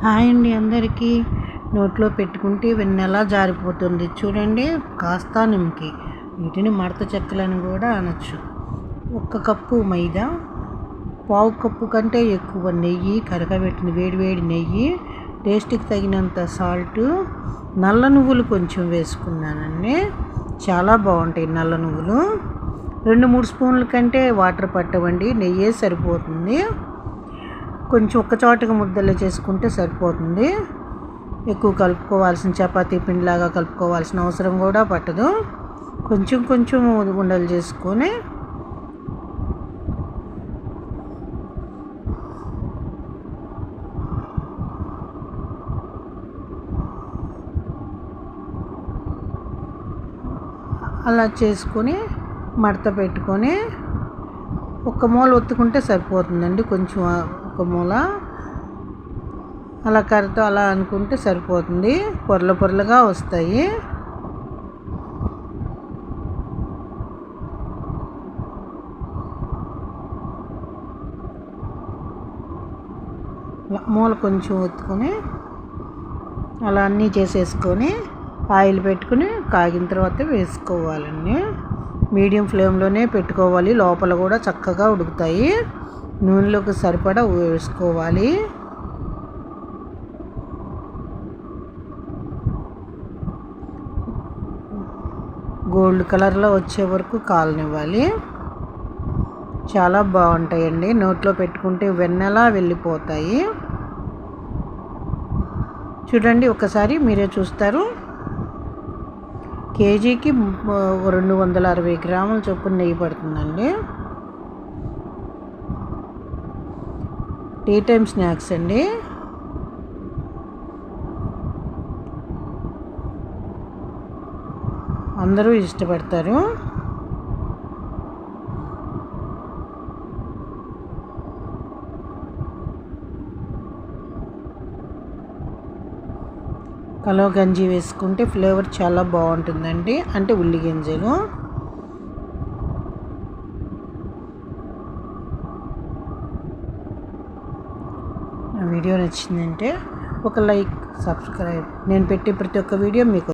Hi అండి అందరికీ. నోట్లో పెట్టుకుంటే వెన్నెలా జారిపోతుంది చూడండి. కాస్త నిమ్మకి వీటిని మడత చెక్కలని కూడా అనొచ్చు. 1 కప్పు మైదా, పావు కప్పు కంటే ఎక్కువ నెయ్యి, కరగబెట్టిన వేడివేడి నెయ్యి, టేస్ట్కి తగినంత సాల్టు, నల్ల నువ్వులు కొంచెం వేసుకున్నానండి. చాలా బాగుంటాయి నల్ల నువ్వులు. 2-3 స్పూన్ల కంటే వాటర్ పట్టవండి, నెయ్యే సరిపోతుంది. కొంచెం ఒక్కచోటగా ముద్దలు చేసుకుంటే సరిపోతుంది. ఎక్కువ కలుపుకోవాల్సిన చపాతీ పిండిలాగా కలుపుకోవాల్సిన అవసరం కూడా పట్టదు. కొంచెం కొంచెం ఉండలు చేసుకొని అలా చేసుకొని మడత పెట్టుకొని ఒక మూల ఒత్తుకుంటే సరిపోతుందండి. కొంచెం ఒక మూల అలా కర్రతో అలా అనుకుంటే సరిపోతుంది. పొరలు పొరలుగా వస్తాయి. మూల కొంచెం ఒత్తుకొని అలా అన్నీ చేసేసుకొని ఆయిల్ పెట్టుకుని కాగిన తర్వాత వేసుకోవాలండి. మీడియం ఫ్లేమ్లోనే పెట్టుకోవాలి. లోపల కూడా చక్కగా ఉడుకుతాయి. నూనెలోకి సరిపడా వేసుకోవాలి. గోల్డ్ కలర్లో వచ్చే వరకు కాలనివ్వాలి. చాలా బాగుంటాయండి. నోట్లో పెట్టుకుంటే వెన్నెలా వెళ్ళిపోతాయి. చూడండి, ఒకసారి మీరే చూస్తారు. కేజీకి 260 గ్రాముల చొప్పున నెయ్యి పడుతుందండి. టీ టైం స్నాక్స్ అండి. అందరూ ఇష్టపడతారు. కలవ గంజి వేసుకుంటే ఫ్లేవర్ చాలా బాగుంటుందండి. అంటే ఉల్లి గింజలు. వీడియో నచ్చిందంటే ఒక లైక్, సబ్స్క్రైబ్. నేను పెట్టే ప్రతి ఒక్క వీడియో మీకు